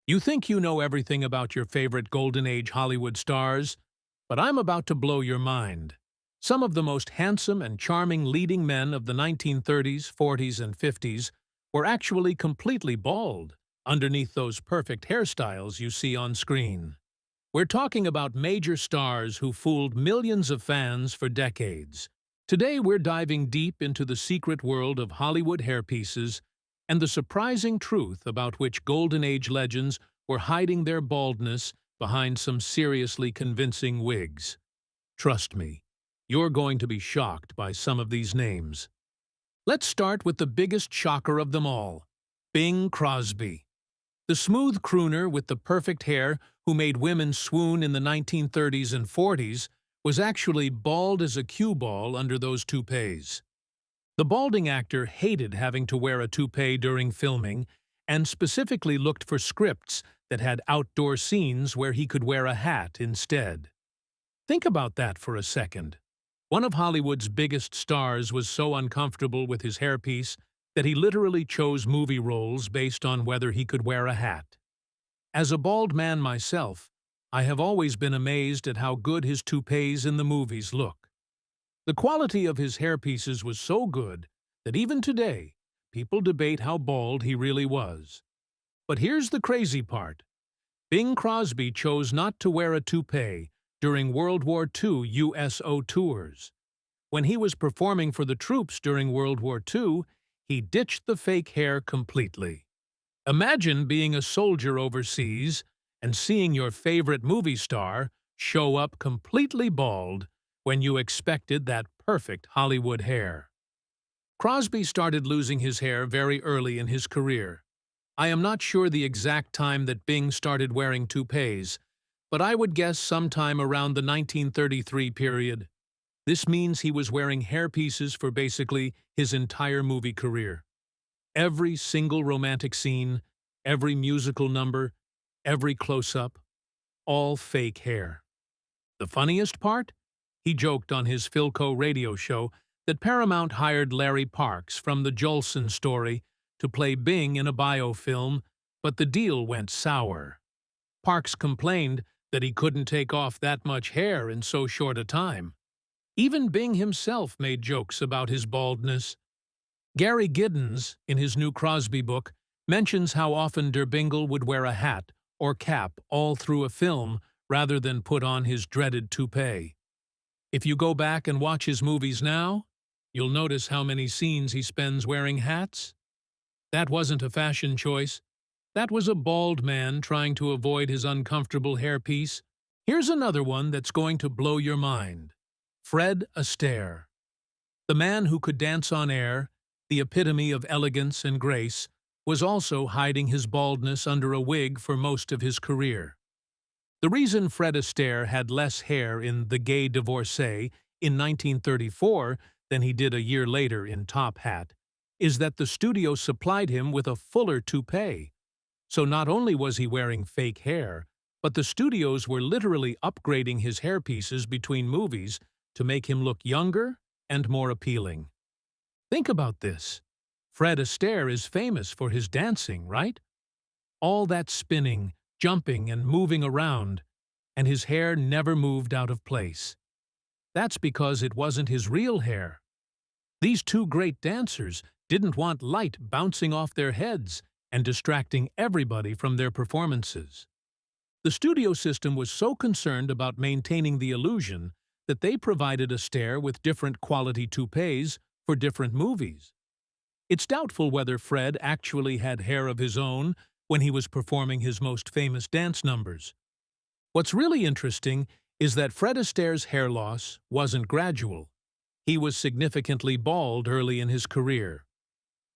You think you know everything about your favorite Golden Age Hollywood stars, but I'm about to blow your mind. Some of the most handsome and charming leading men of the 1930s, 40s, and 50s were actually completely bald underneath those perfect hairstyles you see on screen. We're talking about major stars who fooled millions of fans for decades. Today we're diving deep into the secret world of Hollywood hairpieces and the surprising truth about which Golden Age legends were hiding their baldness behind some seriously convincing wigs. Trust me, you're going to be shocked by some of these names. Let's start with the biggest shocker of them all, Bing Crosby. The smooth crooner with the perfect hair who made women swoon in the 1930s and 40s was actually bald as a cue ball under those toupees. The balding actor hated having to wear a toupee during filming and specifically looked for scripts that had outdoor scenes where he could wear a hat instead. Think about that for a second. One of Hollywood's biggest stars was so uncomfortable with his hairpiece that he literally chose movie roles based on whether he could wear a hat. As a bald man myself, I have always been amazed at how good his toupees in the movies look. The quality of his hairpieces was so good that even today, people debate how bald he really was. But here's the crazy part. Bing Crosby chose not to wear a toupee during World War II USO tours. When he was performing for the troops during World War II, he ditched the fake hair completely. Imagine being a soldier overseas and seeing your favorite movie star show up completely bald when you expected that perfect Hollywood hair. Crosby started losing his hair very early in his career. I am not sure the exact time that Bing started wearing toupees, but I would guess sometime around the 1933 period. This means he was wearing hairpieces for basically his entire movie career. Every single romantic scene, every musical number, every close-up, all fake hair. The funniest part? He joked on his Philco radio show that Paramount hired Larry Parks from the Jolson story to play Bing in a biofilm, but the deal went sour. Parks complained that he couldn't take off that much hair in so short a time. Even Bing himself made jokes about his baldness. Gary Giddens, in his new Crosby book, mentions how often Der Bingle would wear a hat or cap all through a film rather than put on his dreaded toupee. If you go back and watch his movies now, you'll notice how many scenes he spends wearing hats. That wasn't a fashion choice. That was a bald man trying to avoid his uncomfortable hairpiece. Here's another one that's going to blow your mind. Fred Astaire. The man who could dance on air, the epitome of elegance and grace, was also hiding his baldness under a wig for most of his career. The reason Fred Astaire had less hair in The Gay Divorcee in 1934 than he did a year later in Top Hat is that the studio supplied him with a fuller toupee. So not only was he wearing fake hair, but the studios were literally upgrading his hairpieces between movies to make him look younger and more appealing. Think about this. Fred Astaire is famous for his dancing, right? All that spinning, jumping, and moving around, and his hair never moved out of place. That's because it wasn't his real hair. These two great dancers didn't want light bouncing off their heads and distracting everybody from their performances. The studio system was so concerned about maintaining the illusion that they provided Astaire with different quality toupees for different movies. It's doubtful whether Fred actually had hair of his own when he was performing his most famous dance numbers. What's really interesting is that Fred Astaire's hair loss wasn't gradual. He was significantly bald early in his career.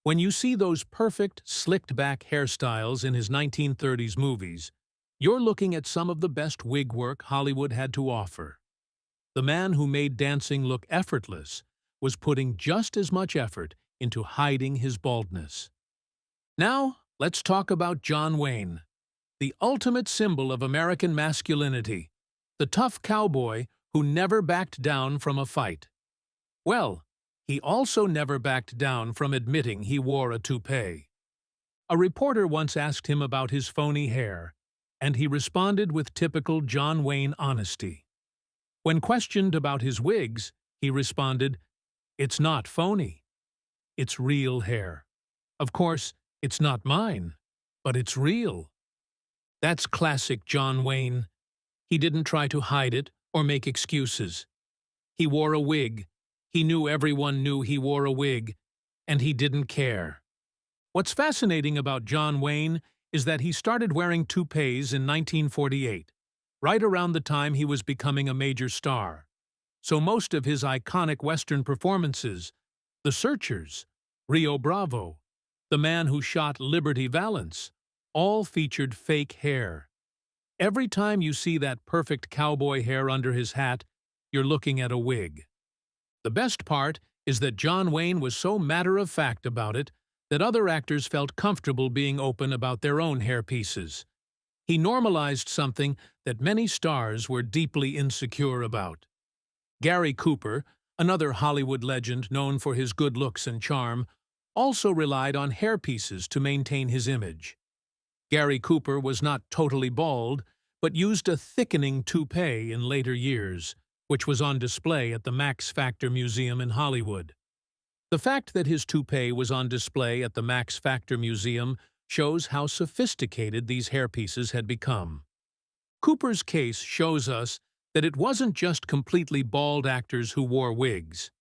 When you see those perfect, slicked-back hairstyles in his 1930s movies, you're looking at some of the best wig work Hollywood had to offer. The man who made dancing look effortless was putting just as much effort into hiding his baldness. Now, let's talk about John Wayne, the ultimate symbol of American masculinity, the tough cowboy who never backed down from a fight. Well, he also never backed down from admitting he wore a toupee. A reporter once asked him about his phony hair, and he responded with typical John Wayne honesty. When questioned about his wigs, he responded, "It's not phony. It's real hair. Of course, it's not mine, but it's real." That's classic John Wayne. He didn't try to hide it or make excuses. He wore a wig. He knew everyone knew he wore a wig, and he didn't care. What's fascinating about John Wayne is that he started wearing toupees in 1948, right around the time he was becoming a major star. So most of his iconic Western performances, The Searchers, Rio Bravo, The Man Who Shot Liberty Valance, all featured fake hair. Every time you see that perfect cowboy hair under his hat, you're looking at a wig. The best part is that John Wayne was so matter-of-fact about it that other actors felt comfortable being open about their own hairpieces. He normalized something that many stars were deeply insecure about. Gary Cooper, another Hollywood legend known for his good looks and charm, also relied on hairpieces to maintain his image. Gary Cooper was not totally bald, but used a thickening toupee in later years, which was on display at the Max Factor Museum in Hollywood. The fact that his toupee was on display at the Max Factor Museum shows how sophisticated these hairpieces had become. Cooper's case shows us that it wasn't just completely bald actors who wore wigs.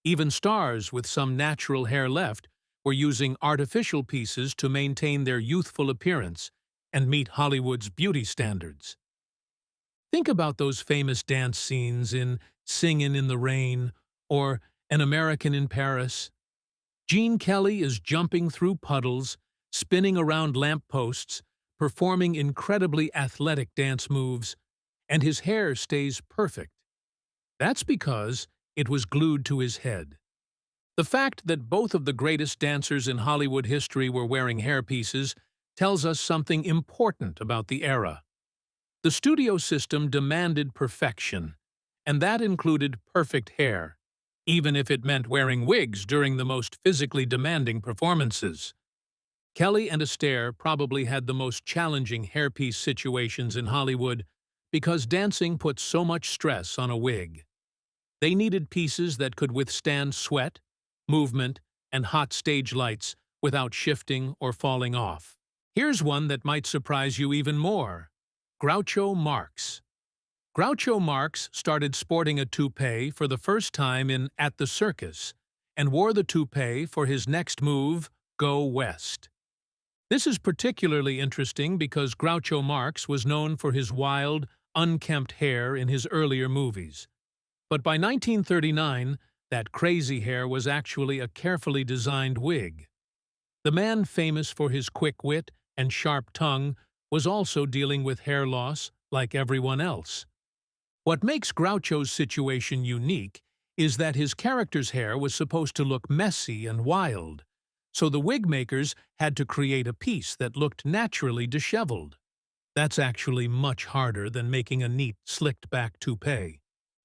Even stars with some natural hair left were using artificial pieces to maintain their youthful appearance and meet Hollywood's beauty standards. Think about those famous dance scenes in Singin' in the Rain or An American in Paris. Gene Kelly is jumping through puddles, spinning around lampposts, performing incredibly athletic dance moves, and his hair stays perfect. That's because it was glued to his head. The fact that both of the greatest dancers in Hollywood history were wearing hairpieces tells us something important about the era. The studio system demanded perfection, and that included perfect hair, even if it meant wearing wigs during the most physically demanding performances. Kelly and Astaire probably had the most challenging hairpiece situations in Hollywood because dancing put so much stress on a wig. They needed pieces that could withstand sweat, movement, and hot stage lights without shifting or falling off. Here's one that might surprise you even more: Groucho Marx. Groucho Marx started sporting a toupee for the first time in At the Circus and wore the toupee for his next move, Go West. This is particularly interesting because Groucho Marx was known for his wild, unkempt hair in his earlier movies. But by 1939, that crazy hair was actually a carefully designed wig. The man famous for his quick wit and sharp tongue was also dealing with hair loss like everyone else. What makes Groucho's situation unique is that his character's hair was supposed to look messy and wild, so the wig makers had to create a piece that looked naturally disheveled. That's actually much harder than making a neat, slicked-back toupee.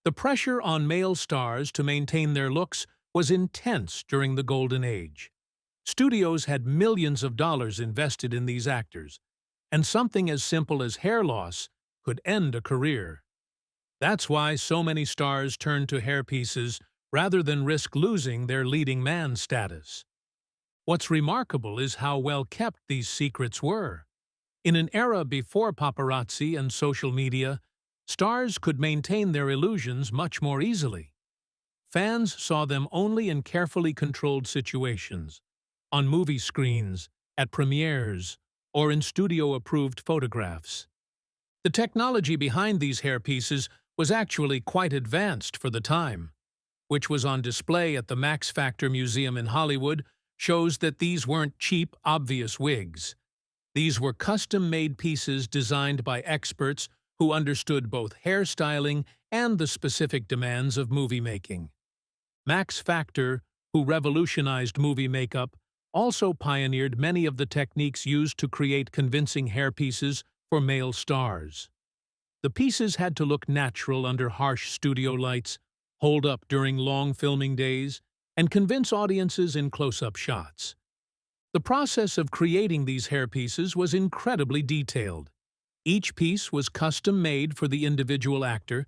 The pressure on male stars to maintain their looks was intense during the Golden Age. Studios had millions of dollars invested in these actors, and something as simple as hair loss could end a career. That's why so many stars turned to hairpieces rather than risk losing their leading man status. What's remarkable is how well kept these secrets were. In an era before paparazzi and social media, stars could maintain their illusions much more easily. Fans saw them only in carefully controlled situations, on movie screens, at premieres, or in studio-approved photographs. The technology behind these hairpieces was actually quite advanced for the time. Which was on display at the Max Factor Museum in Hollywood shows that these weren't cheap, obvious wigs. These were custom-made pieces designed by experts who understood both hairstyling and the specific demands of movie making. Max Factor, who revolutionized movie makeup, also pioneered many of the techniques used to create convincing hairpieces for male stars. The pieces had to look natural under harsh studio lights, hold up during long filming days, and convince audiences in close-up shots. The process of creating these hairpieces was incredibly detailed. Each piece was custom-made for the individual actor,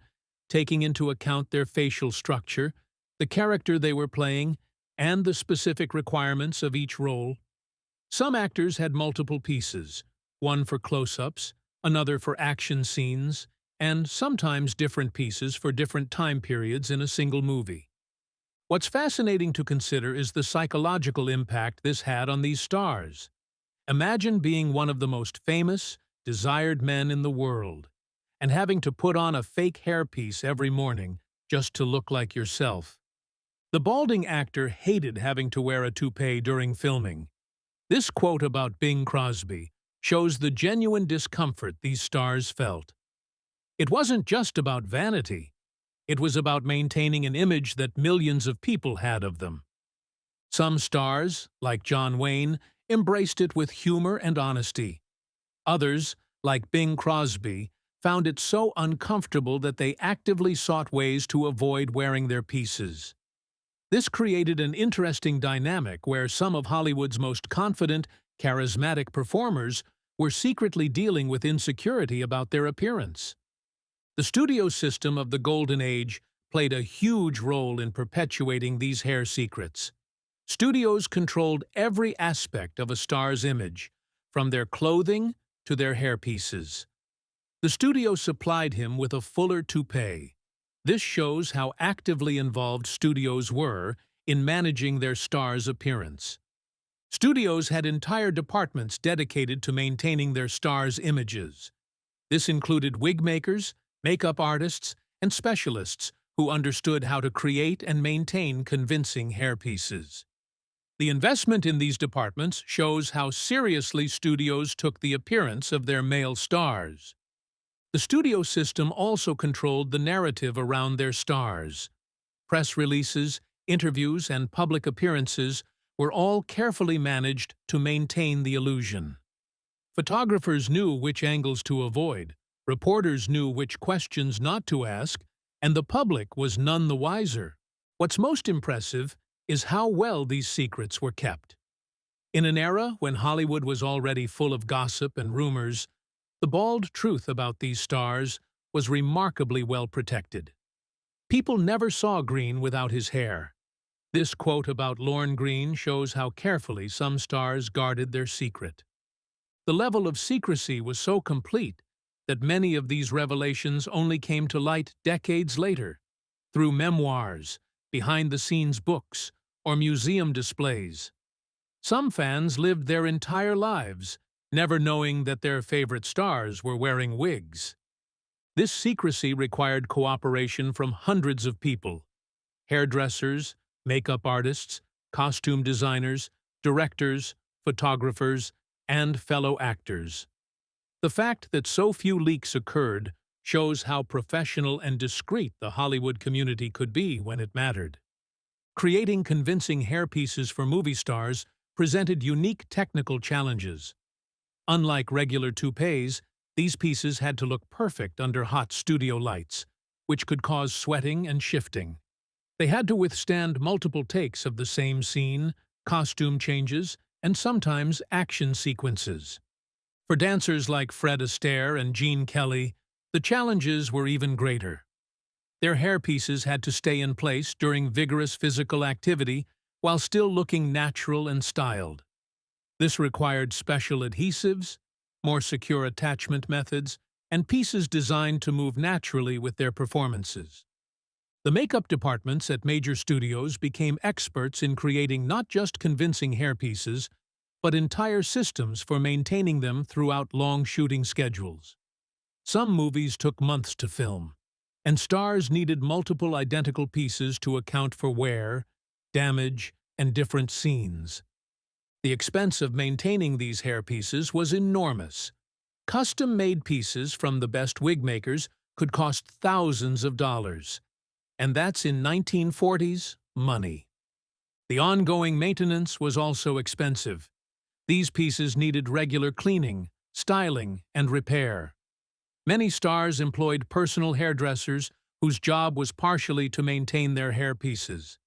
taking into account their facial structure, the character they were playing, and the specific requirements of each role. Some actors had multiple pieces, one for close-ups, another for action scenes, and sometimes different pieces for different time periods in a single movie. What's fascinating to consider is the psychological impact this had on these stars. Imagine being one of the most famous, desired men in the world, and having to put on a fake hairpiece every morning just to look like yourself. The balding actor hated having to wear a toupee during filming. This quote about Bing Crosby shows the genuine discomfort these stars felt. It wasn't just about vanity. It was about maintaining an image that millions of people had of them. Some stars, like John Wayne, embraced it with humor and honesty. Others, like Bing Crosby, found it so uncomfortable that they actively sought ways to avoid wearing their pieces. This created an interesting dynamic where some of Hollywood's most confident, charismatic performers were secretly dealing with insecurity about their appearance. The studio system of the Golden Age played a huge role in perpetuating these hair secrets. Studios controlled every aspect of a star's image, from their clothing to their hairpieces. The studio supplied him with a fuller toupee. This shows how actively involved studios were in managing their stars' appearance. Studios had entire departments dedicated to maintaining their stars' images. This included wig makers, makeup artists, and specialists who understood how to create and maintain convincing hairpieces. The investment in these departments shows how seriously studios took the appearance of their male stars. The studio system also controlled the narrative around their stars. Press releases, interviews, and public appearances were all carefully managed to maintain the illusion. Photographers knew which angles to avoid, reporters knew which questions not to ask, and the public was none the wiser. What's most impressive is how well these secrets were kept. In an era when Hollywood was already full of gossip and rumors, the bald truth about these stars was remarkably well protected. People never saw Green without his hair. This quote about Lorne Greene shows how carefully some stars guarded their secret. The level of secrecy was so complete that many of these revelations only came to light decades later, through memoirs, behind-the-scenes books, or museum displays. Some fans lived their entire lives never knowing that their favorite stars were wearing wigs. This secrecy required cooperation from hundreds of people: hairdressers, makeup artists, costume designers, directors, photographers, and fellow actors. The fact that so few leaks occurred shows how professional and discreet the Hollywood community could be when it mattered. Creating convincing hairpieces for movie stars presented unique technical challenges. Unlike regular toupees, these pieces had to look perfect under hot studio lights, which could cause sweating and shifting. They had to withstand multiple takes of the same scene, costume changes, and sometimes action sequences. For dancers like Fred Astaire and Gene Kelly, the challenges were even greater. Their hairpieces had to stay in place during vigorous physical activity while still looking natural and styled. This required special adhesives, more secure attachment methods, and pieces designed to move naturally with their performances. The makeup departments at major studios became experts in creating not just convincing hairpieces, but entire systems for maintaining them throughout long shooting schedules. Some movies took months to film, and stars needed multiple identical pieces to account for wear, damage, and different scenes. The expense of maintaining these hairpieces was enormous. Custom-made pieces from the best wig makers could cost thousands of dollars. And that's in 1940s money. The ongoing maintenance was also expensive. These pieces needed regular cleaning, styling, and repair. Many stars employed personal hairdressers whose job was partially to maintain their hairpieces.